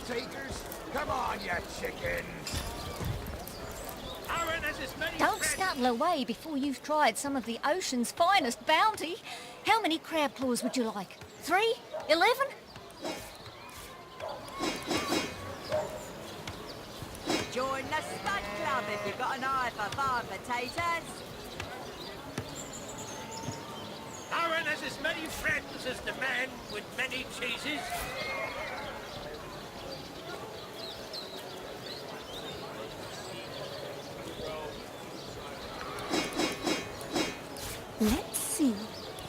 takers? Come on, you chickens! Aaron has as many Don't friends- scuttle away before you've tried some of the ocean's finest bounty. How many crab claws would you like? 3? 11? Join the Spud Club if you've got an eye for farm potatoes. Aaron has as many friends as the man with many cheeses. Let's see.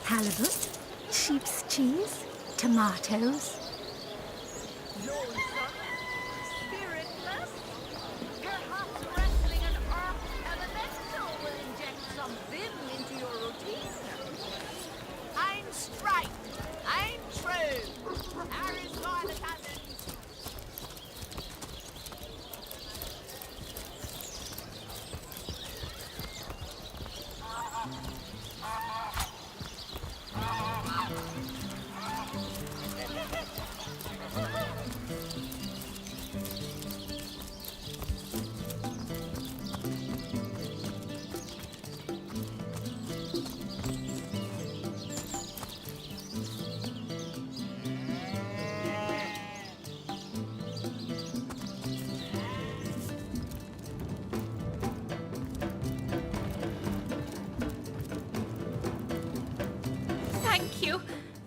Halibut, sheep's cheese, tomatoes. Lonesome, spiritless, perhaps wrestling an earth elemental will inject some vim into your routine. I'm straight, I'm true. Aaron's by the cannon.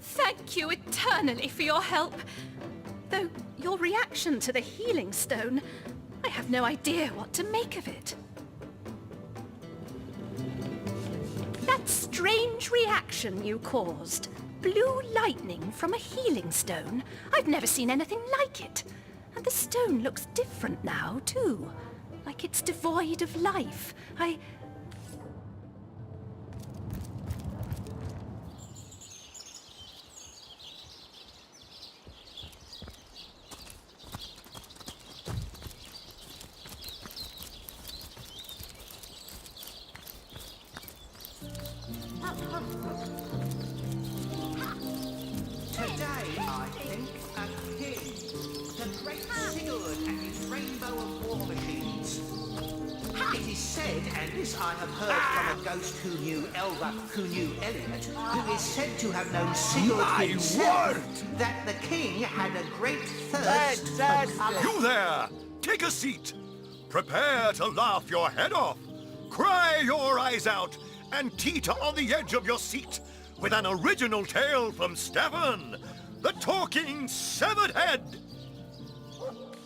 Thank you eternally for your help. Though your reaction to the healing stone, I have no idea what to make of it. That strange reaction you caused, blue lightning from a healing stone, I've never seen anything like it. And the stone looks different now, too. Like it's devoid of life. Today, I think, a king, the great Sigurd and his rainbow of war machines. It is said, and this I have heard from a ghost who knew Elva, who knew Elliot, who is said to have known Sigurd himself, that the king had a great thirst for colour. You there! Take a seat! Prepare to laugh your head off, cry your eyes out, and teeter on the edge of your seat with an original tale from Stefan, the talking severed head.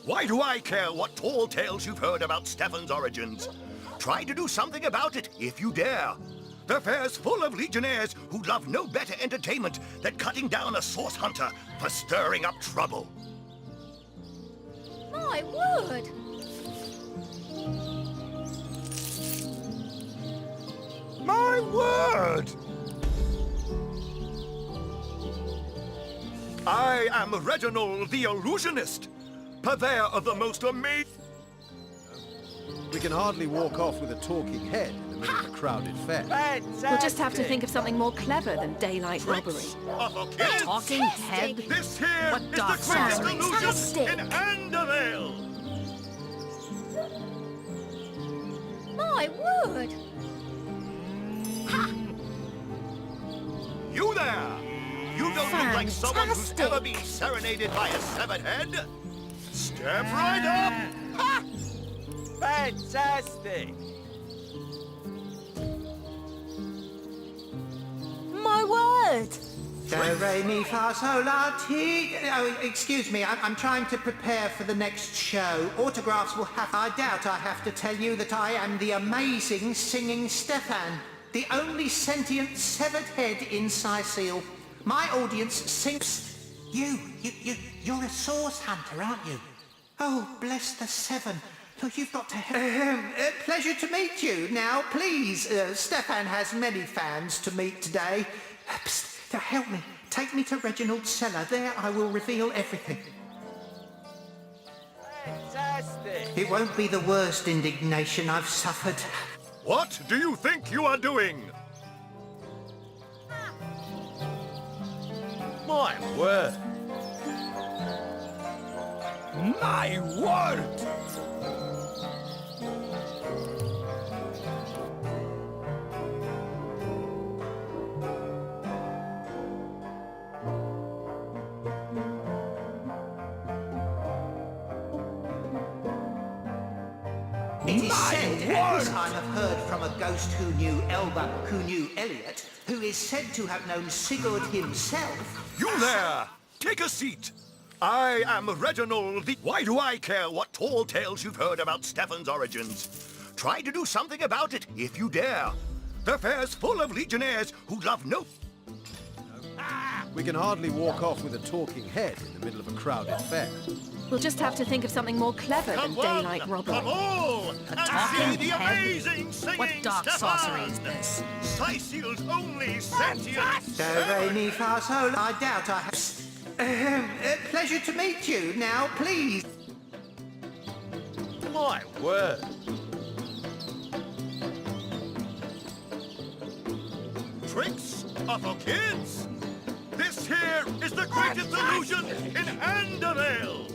Why do I care what tall tales you've heard about Stefan's origins? Try to do something about it if you dare. The fair's full of legionnaires who love no better entertainment than cutting down a source hunter for stirring up trouble. My word! My word! I am Reginald the Illusionist, purveyor of the most amazing... We can hardly walk off with a talking head in the middle of a crowded fair. We'll just have to think of something more clever than daylight robbery. of a kid. Talking head? This here What is dark the greatest sound? illusion in Andervale! My word! You there! You don't look like someone who's Fantastic. ever been serenaded by a severed head? Step right up! Ha! Fantastic! My word! Do, re, mi, fa, sol, la, ti. Oh, excuse me, I'm trying to prepare for the next show. Autographs will have... I doubt I have to tell you that I am the amazing singing Stefan, the only sentient severed head in Sicile. My audience sings... You're a source hunter, aren't you? Oh, bless the seven. Look, you've got to help. Pleasure to meet you. Now, please, Stefan has many fans to meet today. Psst, now help me. Take me to Reginald's cellar. There I will reveal everything. Fantastic! It won't be the worst indignation I've suffered. What do you think you are doing? My word! My word! It is said, and this I have heard from a ghost who knew Elba, who knew Elliot, who is said to have known Sigurd himself. You there! Take a seat! I am Reginald the... Why do I care what tall tales you've heard about Stefan's origins? Try to do something about it, if you dare. The fair's full of legionnaires who love no... We can hardly walk off with a talking head in the middle of a crowded fair. We'll just have to think of something more clever than Come daylight on, robbery. come all, and see talking the head? amazing singing What dark Stefan! sorcery is this? Sicil's only sentient... Do, re, mi, fa, sol. I doubt I have... pleasure to meet you. Now, please. My word! Tricks are for kids! This here is the greatest illusion in Andorel!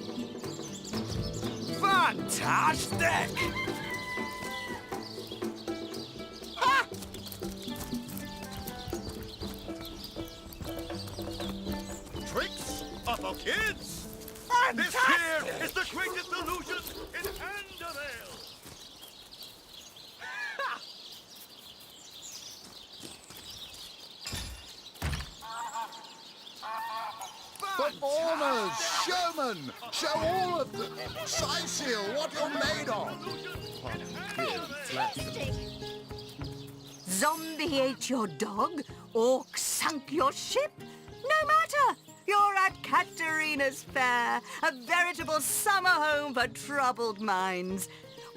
Fantastic! Tricks are for kids! This here is the greatest illusion in Andorel! Performers, showmen, show all of them. Sicil, what you're made of. Zombie ate your dog? Orc sunk your ship? No matter! You're at Katerina's Fair, a veritable summer home for troubled minds.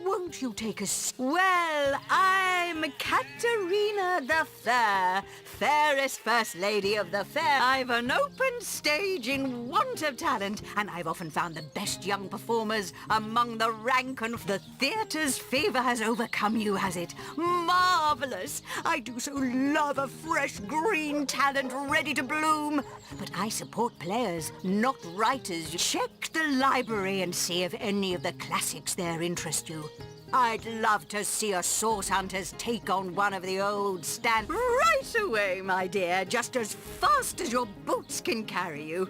Won't you take a Well, I'm Katerina the Fair, fairest first lady of the fair. I've an open stage in want of talent, and I've often found the best young performers among the rank and... The theatre's favor has overcome you, has it? Marvelous! I do so love a fresh green talent ready to bloom. But I support players, not writers. Check the library and see if any of the classics there interest you. I'd love to see a Source Hunters take on one of the old stand right away, my dear, just as fast as your boots can carry you.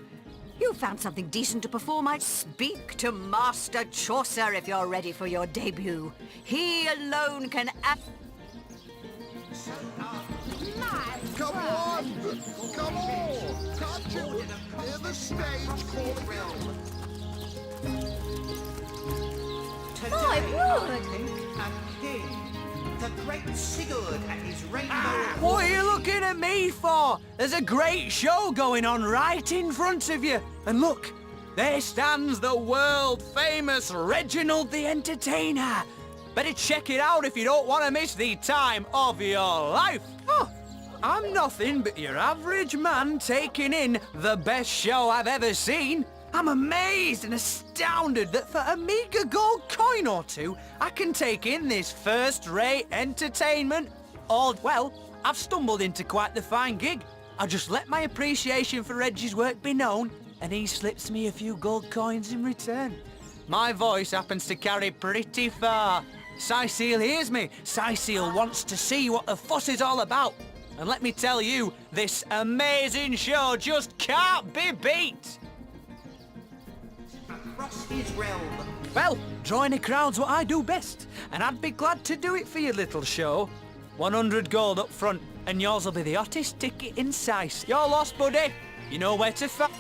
You found something decent to perform. I'd speak to Master Chaucer if you're ready for your debut. He alone can Come on! Come on! Can't you hear the stage calling? Today, My I word. think a king, the great Sigurd and his rainbow... What are you looking at me for? There's a great show going on right in front of you. And look, there stands the world-famous Reginald the Entertainer. Better check it out if you don't want to miss the time of your life. Oh, I'm nothing but your average man taking in the best show I've ever seen. I'm amazed and astounded that for a meager gold coin or two, I can take in this first-rate entertainment. Well, I've stumbled into quite the fine gig. I'll just let my appreciation for Reggie's work be known, and he slips me a few gold coins in return. My voice happens to carry pretty far. Sicil hears me. Sicil wants to see what the fuss is all about. And let me tell you, this amazing show just can't be beat. Across his realm. Well, drawing a crowd's what I do best, and I'd be glad to do it for your little show. 100 gold up front, and yours will be the hottest ticket in Sice. You're lost, buddy. You know where to find...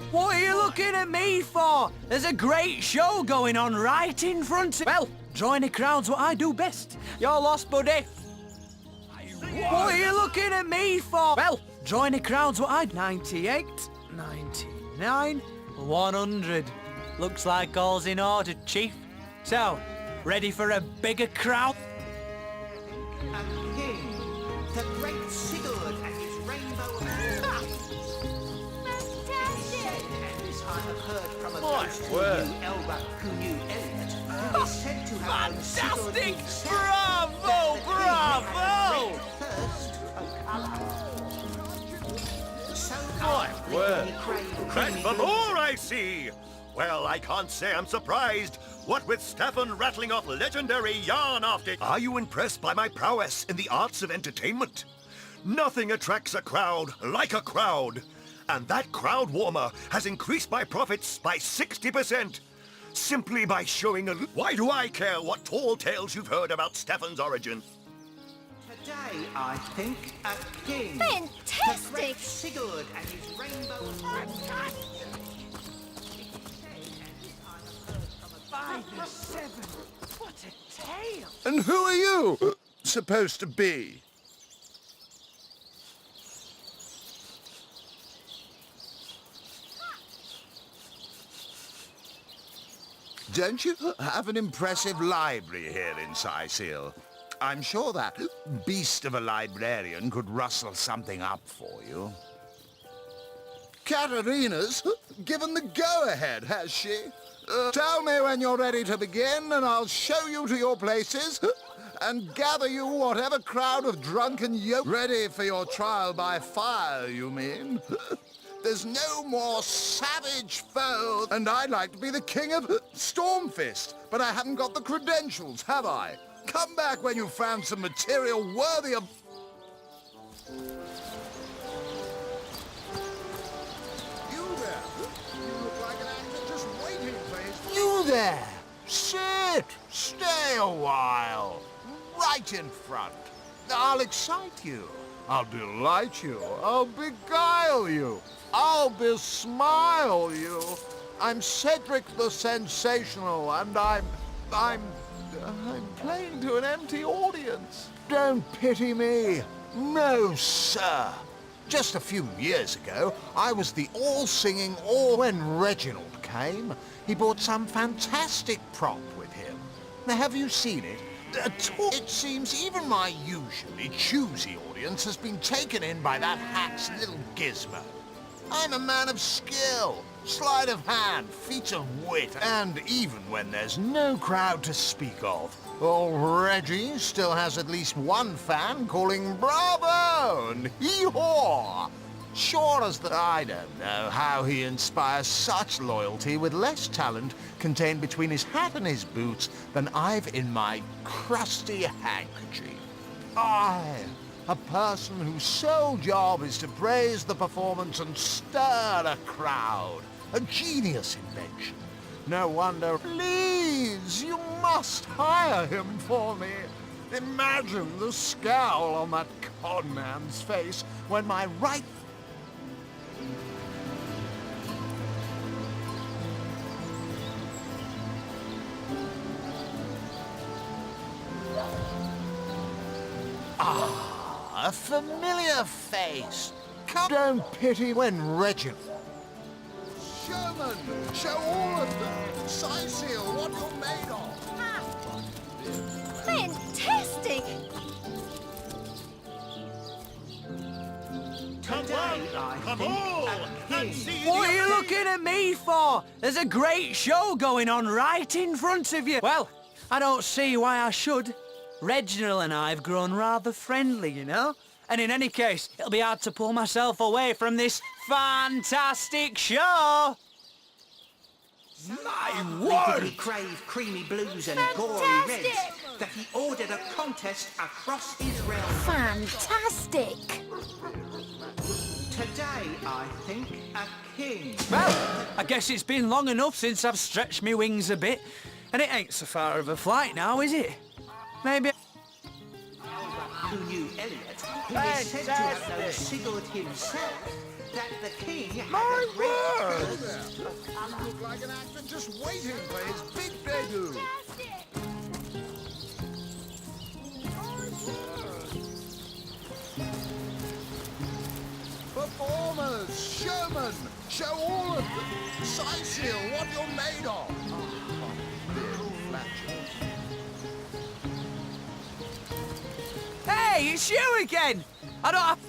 What are you looking at me for? There's a great show going on right in front of... Well, drawing a crowd's what I do best. You're lost, buddy. What are you looking at me for? Well, drawing a crowd's what I... 98, 99... 100. Looks like all's in order, Chief. So, ready for a bigger crowd? A king, the great Sigurd and his rainbow... Fantastic! And this I have heard from a My ghost who word. knew Elba, who knew Elliot, who is said to have known Sigurd Fantastic! himself. Bravo, That the king had bravo! a great thirst for colour. So My word. he craved And for more I see! Well, I can't say I'm surprised. What with Stefan rattling off legendary yarn after... Are you impressed by my prowess in the arts of entertainment? Nothing attracts a crowd like a crowd. And that crowd warmer has increased my profits by 60%. Simply by showing a... Why do I care what tall tales you've heard about Stefan's origin? Today, I think, a king. Fantastic! The great Sigurd and his rainbow of... By the seven, what a tale! And who are you supposed to be? Don't you have an impressive library here in Sicil? I'm sure that beast of a librarian could rustle something up for you. Katerina's given the go-ahead, has she? Tell me when you're ready to begin, and I'll show you to your places and gather you whatever crowd of drunken ready for your trial by fire, you mean? There's no more savage foe, and I'd like to be the king of Stormfist, but I haven't got the credentials, have I? Come back when you've found some material worthy of... You there? You look like an actor just waiting for his... You there! Sit! Stay a while! Right in front. I'll excite you. I'll delight you. I'll beguile you. I'll besmile you. I'm Cedric the Sensational, and I'm playing to an empty audience. Don't pity me. No, sir. Just a few years ago, I was the all-singing all... When Reginald came, he brought some fantastic prop with him. Now, have you seen it? It seems even my usually choosy audience has been taken in by that hack's little gizmo. I'm a man of skill, sleight of hand, feats of wit, and even when there's no crowd to speak of, old Reggie still has at least one fan calling bravo and hee-haw. Sure as that I don't know how he inspires such loyalty with less talent contained between his hat and his boots than I've in my crusty handkerchief. I, a person whose sole job is to praise the performance and stir a crowd. A genius invention. No wonder. Please, you must hire him for me. Imagine the scowl on that conman's face when my right... Ah, a familiar face. Come, don't pity when Reginald... Sherman, show all of them. Sicil, what you're made of. Fantastic! Come on, and see What the are you looking at me for? There's a great show going on right in front of you. Well, I don't see why I should. Reginald and I have grown rather friendly, you know? And in any case, it'll be hard to pull myself away from this fantastic show. My word! He crave creamy blues and gory reds that he ordered a contest across his realm. Fantastic! Today, I think, a king. Well, I guess it's been long enough since I've stretched my wings a bit. And it ain't so far of a flight now, is it? Maybe... Who knew Elliot, who is said to have known Sigurd himself, that the king had a great... You look like an actor just waiting for his big debut. Performers, showmen, show all of them. Sicil, what you're made of. Hey, it's you again! I don't have...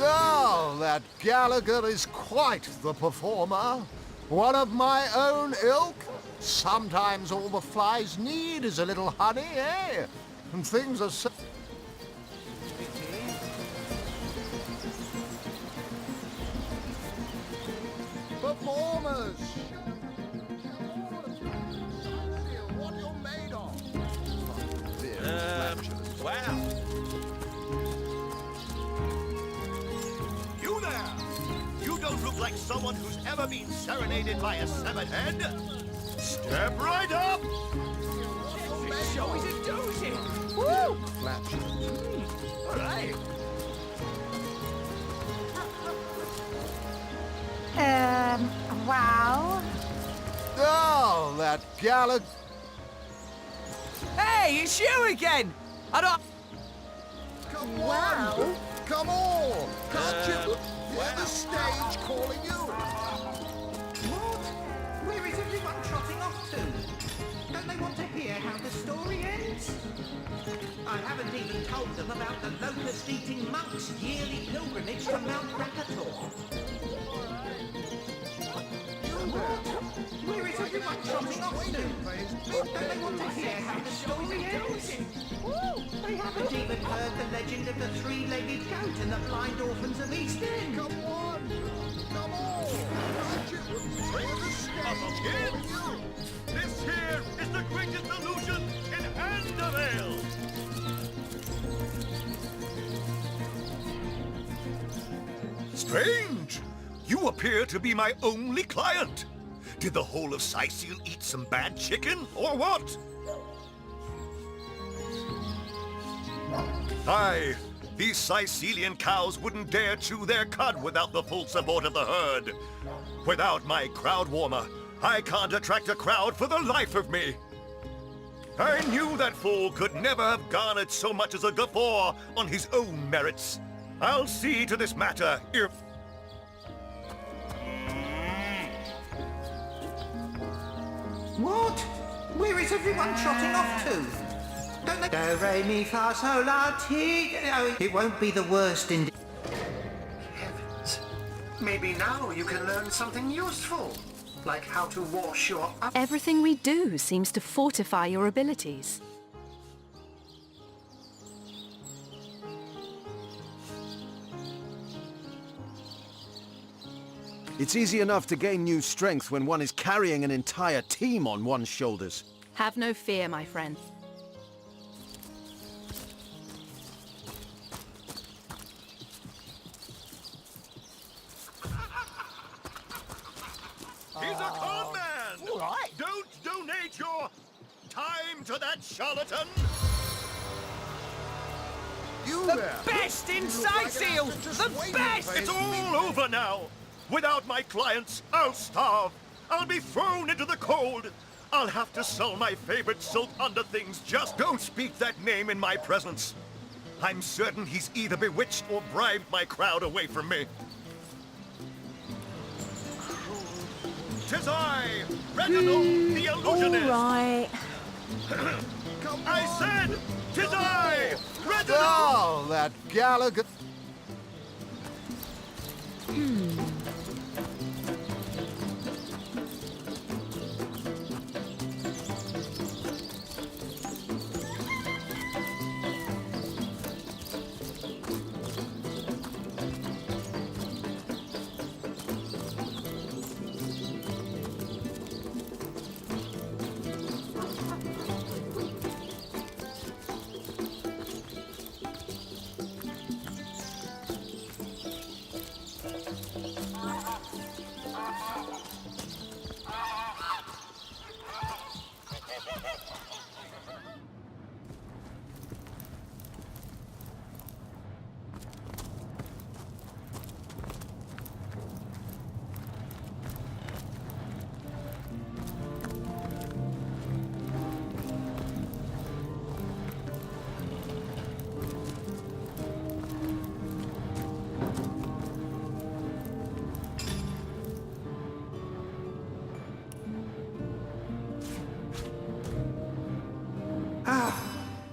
Oh, that Gallagher is quite the performer. One of my own ilk. Sometimes all the flies need is a little honey, eh? And things are so... What you're made of. Wow. You there! You don't look like someone who's ever been serenaded by a severed head. Step right up! Show is a doozy. Woo! All right. Wow. Oh, that gallant... Hey, it's you again. I don't. Come on! Come on! Can't you hear the stage calling you? What? Where is everyone trotting off to? Don't they want to hear how the story ends? I haven't even told them about the locust-eating monks' yearly pilgrimage to Mount Rapator. Where is everyone trotting off to? Don't they want to hear how the story ends? They haven't even heard the legend of the three-legged goat and the blind orphans of East End. Come on! Come on! Can't you hear the stage calling you? This here is the greatest illusion in Handvale! Strange! You appear to be my only client. Did the whole of Sicile eat some bad chicken, or what? Aye, these Sicilian cows wouldn't dare chew their cud without the full support of the herd. Without my crowd warmer, I can't attract a crowd for the life of me. I knew that fool could never have garnered so much as a guffaw on his own merits. I'll see to this matter if... What? Where is everyone trotting off to? Don't they... Do, re, mi, fa, sol, la, ti... Oh, it won't be the worst in... Heavens. Maybe now you can learn something useful. Like how to wash your... Everything we do seems to fortify your abilities. It's easy enough to gain new strength when one is carrying an entire team on one's shoulders. Have no fear, my friend. He's a con man! All right. Don't donate your time to that charlatan! You The there! best in You look like an Sicile! actor just The waiting best! for It's his all over now! Without my clients, I'll starve. I'll be thrown into the cold. I'll have to sell my favorite silk underthings. Just don't speak that name in my presence. I'm certain he's either bewitched or bribed my crowd away from me. 'Tis I, Reginald the Illusionist. Right. Come I on. said, 'tis I, Reginald. Oh, that Gallagher...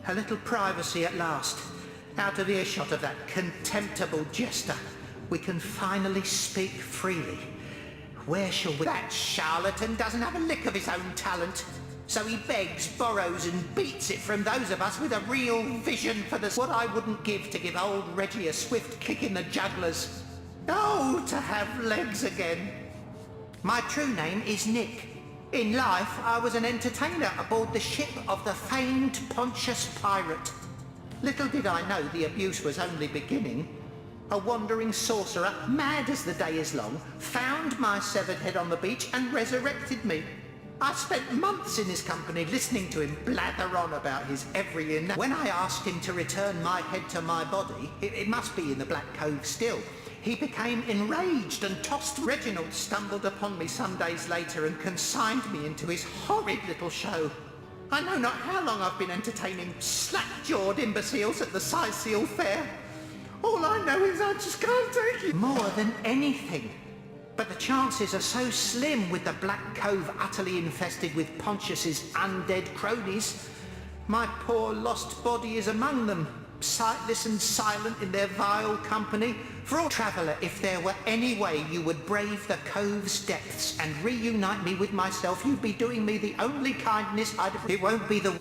A little privacy at last. Out of earshot of that contemptible jester. We can finally speak freely. Where shall we... That charlatan doesn't have a lick of his own talent. So he begs, borrows and beats it from those of us with a real vision for the... What I wouldn't give to give old Reggie a swift kick in the jugglers. Oh, to have legs again. My true name is Nick. In life, I was an entertainer aboard the ship of the famed Pontius Pirate. Little did I know the abuse was only beginning. A wandering sorcerer, mad as the day is long, found my severed head on the beach and resurrected me. I spent months in his company listening to him blather on about his every inn. When I asked him to return my head to my body, it must be in the Black Cove still, he became enraged and tossed. Reginald stumbled upon me some days later and consigned me into his horrid little show. I know not how long I've been entertaining slack-jawed imbeciles at the Sicil Fair. All I know is I just can't take it. More than anything. But the chances are so slim with the Black Cove utterly infested with Pontius's undead cronies. My poor lost body is among them, sightless and silent in their vile company. For all traveller, if there were any way you would brave the cove's depths and reunite me with myself, you'd be doing me the only kindness I'd... It won't be the...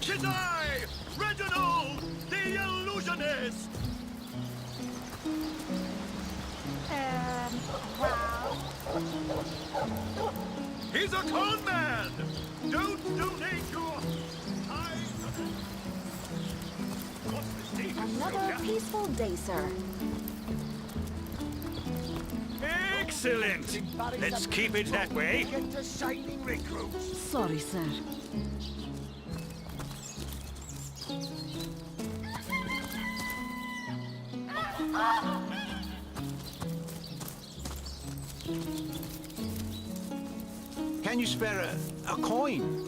Tis I, Reginald, the illusionist! Wow. He's a con man! Don't donate your time to the... What's the state? Another peaceful day, sir. Excellent! Let's keep it that way. Sorry, sir. Can you spare a coin?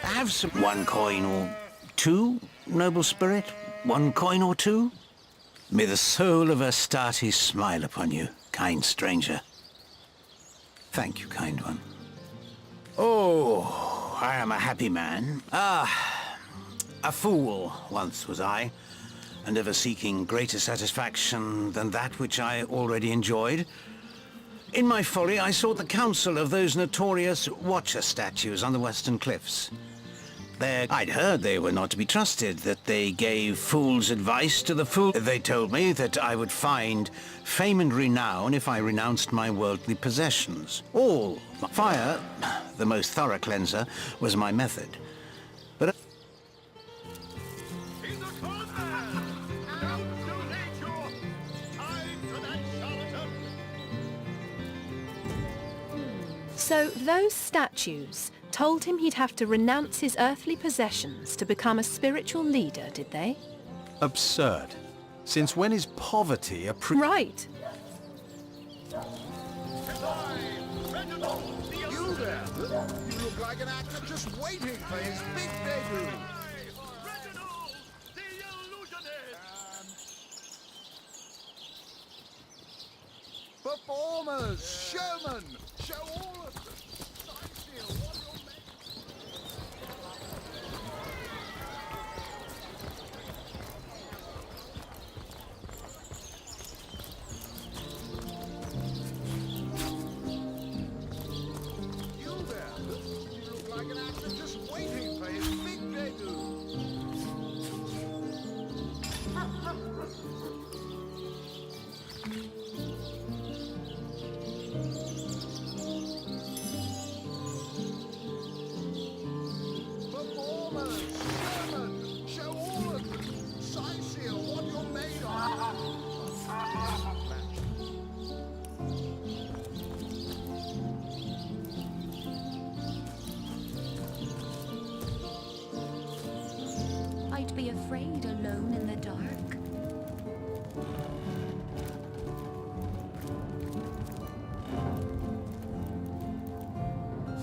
Have some... 1 coin or 2, noble spirit? 1 coin or 2? May the soul of Astartes smile upon you, kind stranger. Thank you, kind one. Oh, I am a happy man. Ah, a fool once was I, and ever seeking greater satisfaction than that which I already enjoyed. In my folly, I sought the counsel of those notorious Watcher statues on the western cliffs. I'd heard they were not to be trusted, that they gave fools advice to the fool. They told me that I would find fame and renown if I renounced my worldly possessions. All fire, the most thorough cleanser, was my method. But He's a con man! Don't donate your time to that charlatan! So those statues told him he'd have to renounce his earthly possessions to become a spiritual leader, did they? Absurd. Since when is poverty a Right. You there? You look like an actor just waiting for his big debut. Reginald, the illusionist! Performers, showmen, show all of them. Sightseer, what you're meant. You there? You look like an actor just waiting for his big debut. afraid alone in the dark?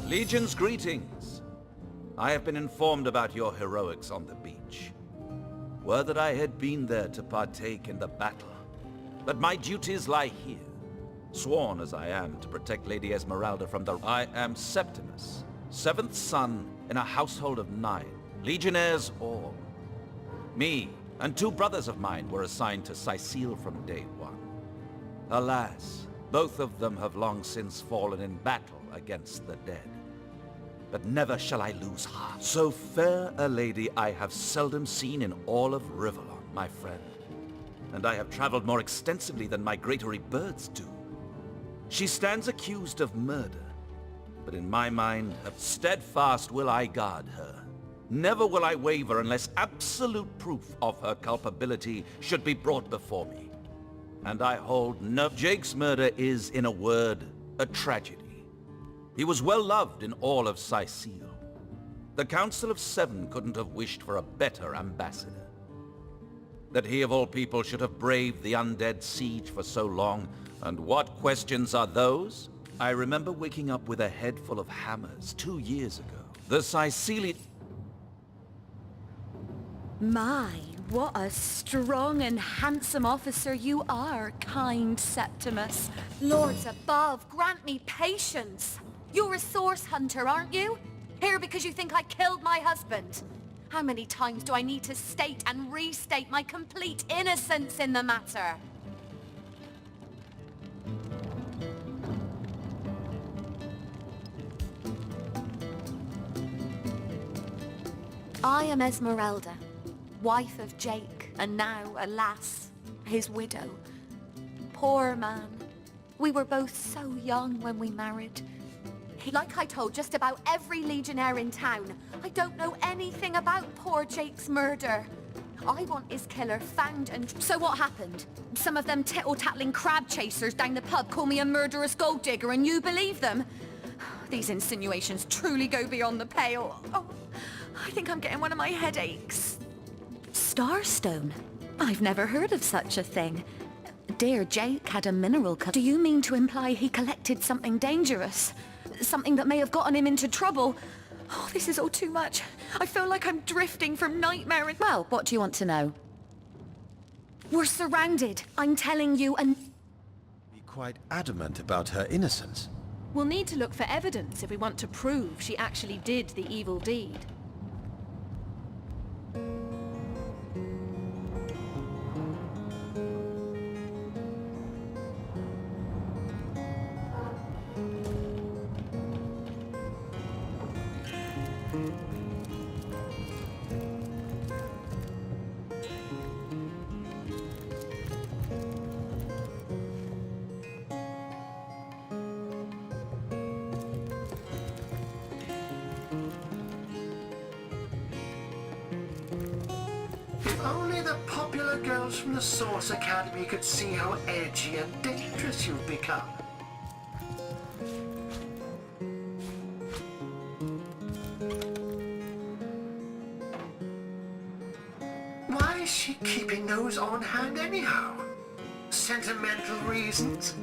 Legion's greetings. I have been informed about your heroics on the beach. Were that I had been there to partake in the battle. But my duties lie here. Sworn as I am to protect Lady Esmeralda from the... I am Septimus, seventh son in a household of 9, legionnaires all. Me and 2 brothers of mine were assigned to Sicile from day 1. Alas, both of them have long since fallen in battle against the dead. But never shall I lose heart. So fair a lady I have seldom seen in all of Rivellon, my friend. And I have traveled more extensively than migratory birds do. She stands accused of murder, but in my mind, steadfast will I guard her. Never will I waver unless absolute proof of her culpability should be brought before me. And I hold no... Jake's murder is, in a word, a tragedy. He was well loved in all of Sicile. The Council of 7 couldn't have wished for a better ambassador. That he of all people should have braved the undead siege for so long, and what questions are those? I remember waking up with a head full of hammers 2 years ago. The Sicilian... My, what a strong and handsome officer you are, kind Septimus. Lords above, grant me patience. You're a source hunter, aren't you? Here because you think I killed my husband. How many times do I need to state and restate my complete innocence in the matter? I am Esmeralda, wife of Jake, and now, alas, his widow. Poor man. We were both so young when we married. Like I told just about every legionnaire in town, I don't know anything about poor Jake's murder. I want his killer found and... So what happened? Some of them tittle-tattling crab chasers down the pub call me a murderous gold digger and you believe them? These insinuations truly go beyond the pale. Oh, I think I'm getting one of my headaches. Starstone? I've never heard of such a thing. Dear Jake had a mineral cut. Do you mean to imply he collected something dangerous? Something that may have gotten him into trouble? Oh, this is all too much. I feel like I'm drifting from nightmare and... Well, what do you want to know? We're surrounded, I'm telling you, and... Be quite adamant about her innocence. We'll need to look for evidence if we want to prove she actually did the evil deed. If only the popular girls from the Source Academy could see how edgy and dangerous you've become. Why is she keeping those on hand anyhow? Sentimental reasons?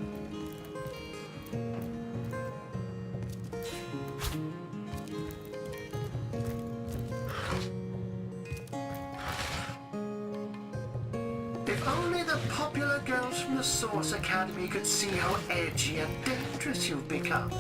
If only the popular girls from the Source Academy could see how edgy and dangerous you've become.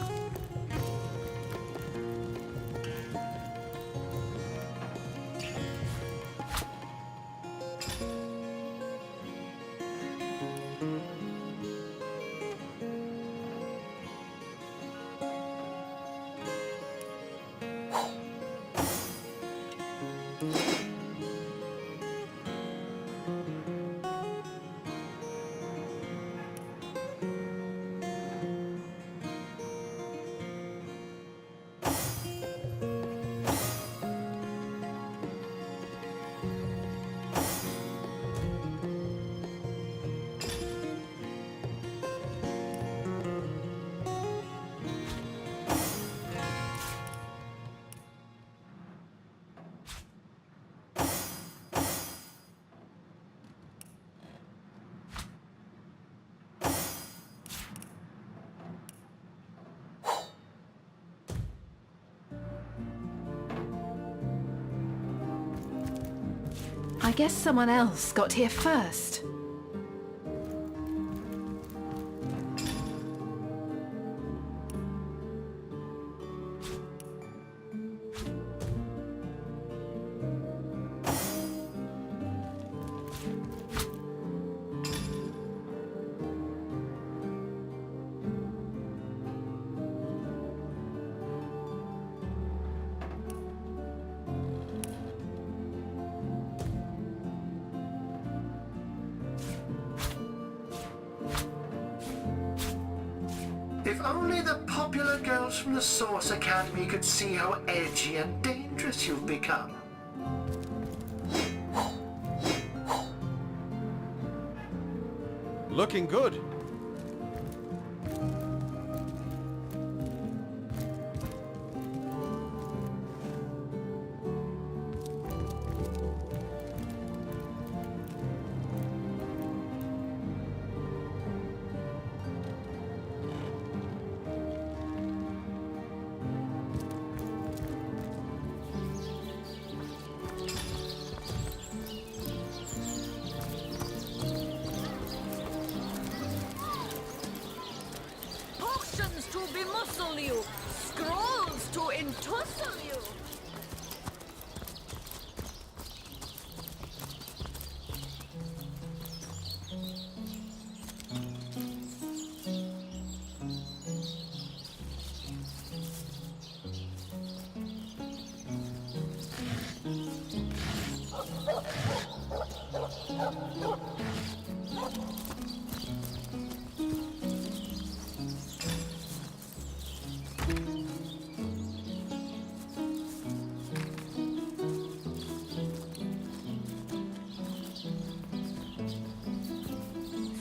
I guess someone else got here first. If only the popular girls from the Source Academy could see how edgy and dangerous you've become. Looking good. Potions to bemuscle you, scrolls to entussle you.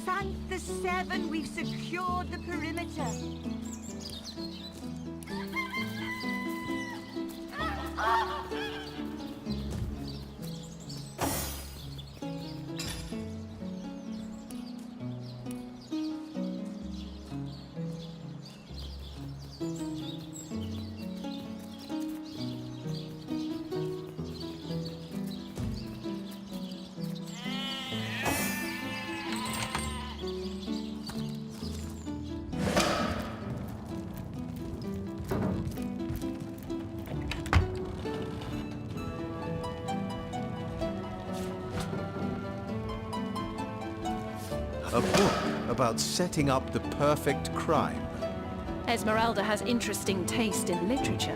Thank the seven, we've secured the perimeter. A book about setting up the perfect crime. Esmeralda has interesting taste in literature.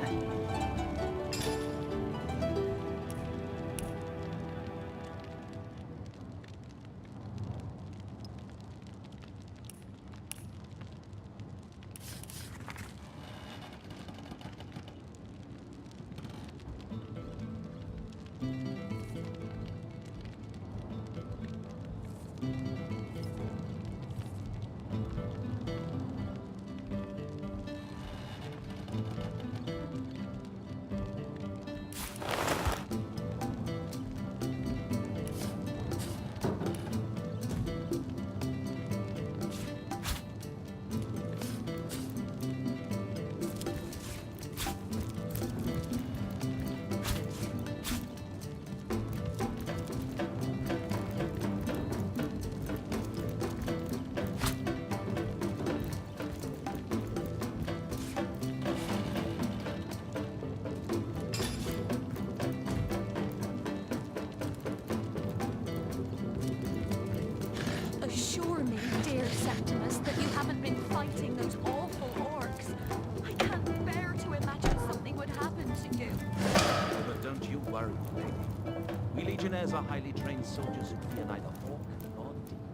Assure me, dear Septimus, that you haven't been fighting those awful orcs. I can't bear to imagine something would happen to you. But don't you worry, lady. We legionnaires are highly trained soldiers who fear neither hawk nor demon.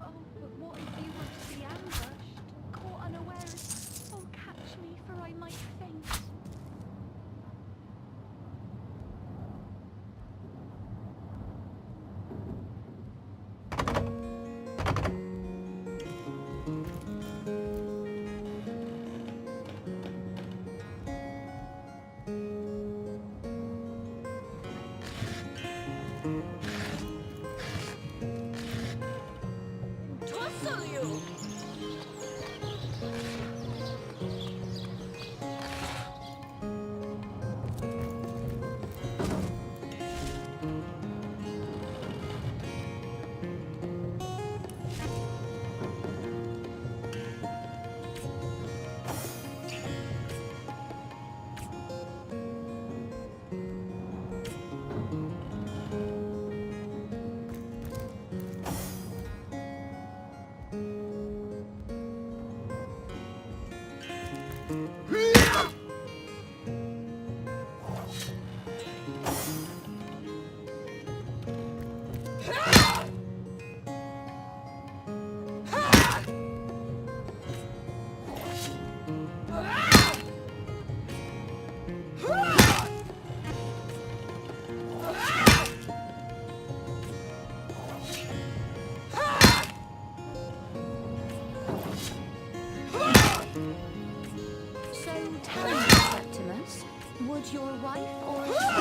Oh, but what if you were to be ambushed, caught unawares? Oh, catch me, for I might faint. Tussle you.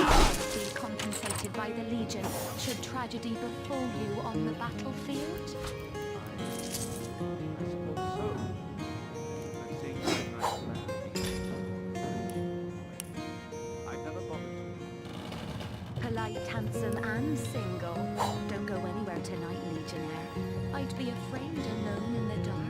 be compensated by the Legion should tragedy befall you on the battlefield? Polite, handsome, and single. Don't go anywhere tonight, Legionnaire. I'd be afraid alone in the dark.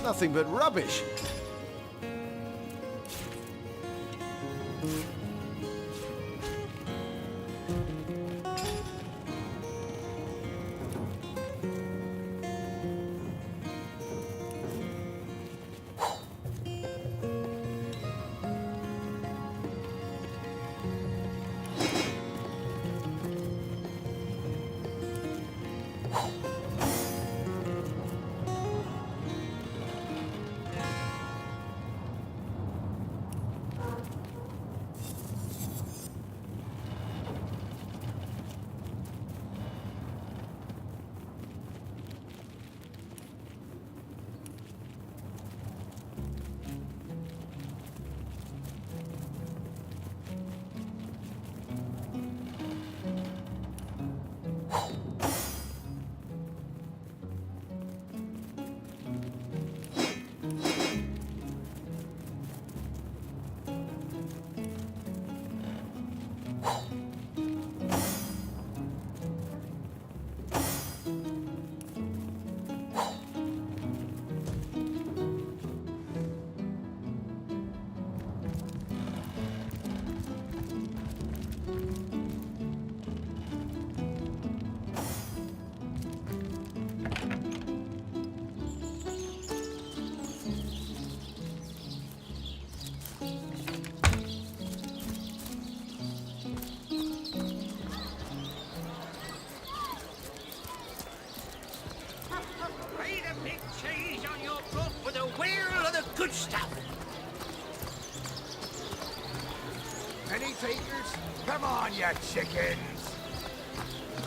Nothing but rubbish. stuff. Any takers? Come on, you chickens!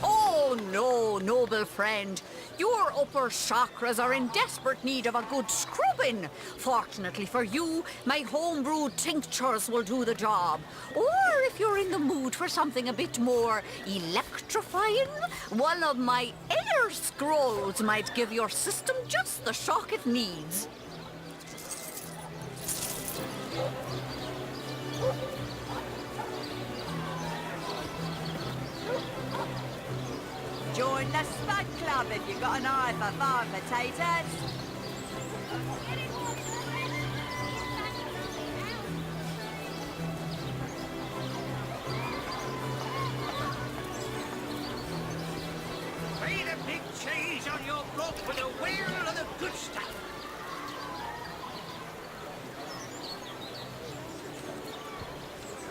Oh no, noble friend. Your upper chakras are in desperate need of a good scrubbing. Fortunately for you, my homebrewed tinctures will do the job. Or if you're in the mood for something a bit more electrifying, one of my air scrolls might give your system just the shock it needs. Join the Spud Club if you've got an eye for farm potatoes. Feed a big cheese on your block with a wheel of the good stuff.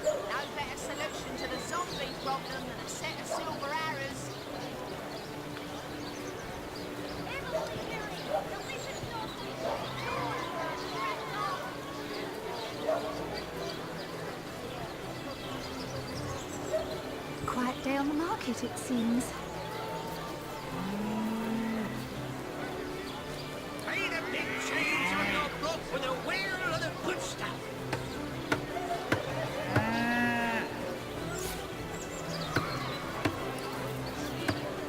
No better solution to the zombie problem than a set of silver arrows. Quiet day on the market, it seems. Feed a big cheese on your block with a wheel of the good stuff.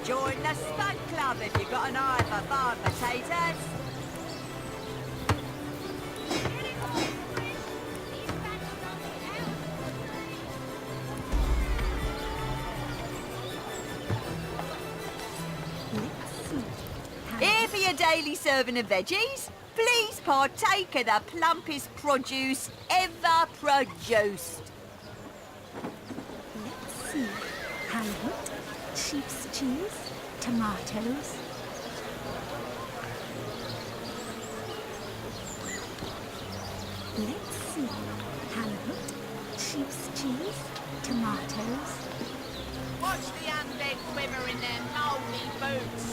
Join the Spud Club if you've got an eye for farm potatoes. Here for your daily serving of veggies. Please partake of the plumpest produce ever produced. Let's see. Halibut, sheep's cheese, tomatoes. Let's see. Halibut, sheep's cheese, tomatoes. Watch the undead quiver in their mouldy boots.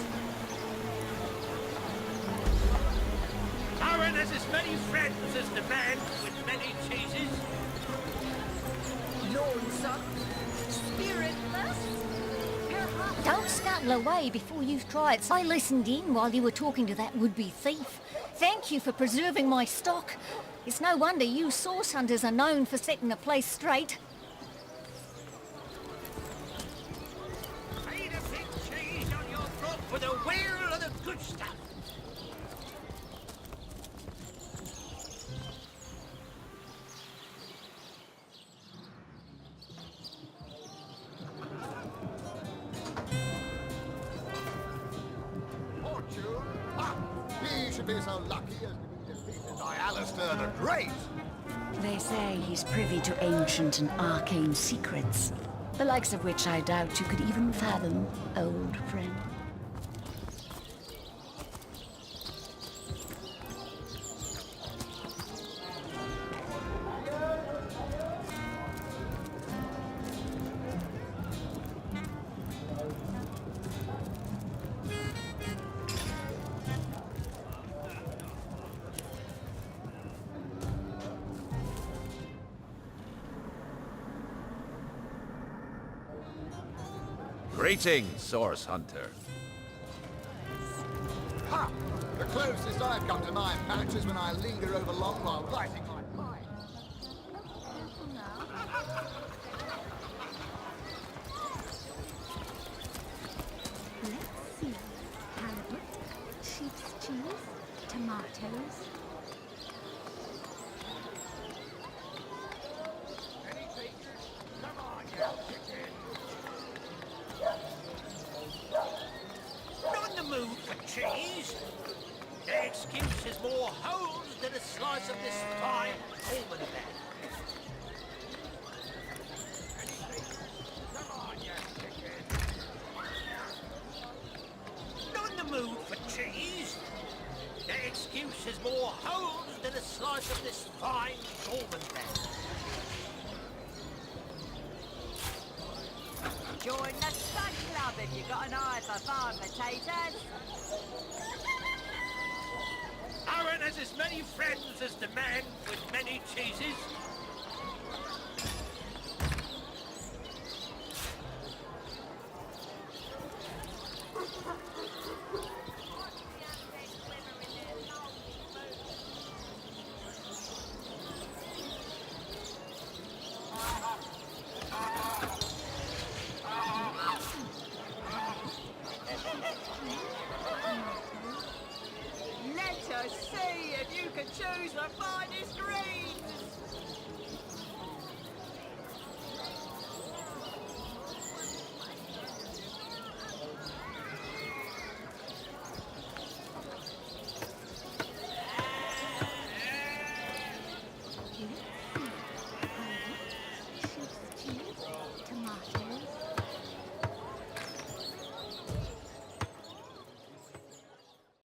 Aaron has as many friends as the man with many cheeses. Lonesome, spiritless, perhaps. Don't scuttle away before you've tried. I listened in while you were talking to that would-be thief. Thank you for preserving my stock. It's no wonder you source hunters are known for setting the place straight. Feed a big cheese on your block with a wheel of the good stuff. Fortune? Ha! He should be so lucky as to be defeated by Alistair the Great! They say he's privy to ancient and arcane secrets, the likes of which I doubt you could even fathom, old friend. Greetings, Source Hunter. Ha! The closest I've come to my patch is when I linger over long while writing my mind. Let's see. Halibut, sheep's cheese, tomatoes. Any takers? Come on, you chicken! Not in the mood for cheese. The excuse is more holes than a slice of this fine almond bag. Come on, you chicken! Not in the mood for cheese. The excuse is more holes than a slice of this fine almond bag. Join the Spud Club if you've got an eye for farm potatoes. Aaron has has as many friends as the man with many cheeses. Let us see if you can choose the finest green.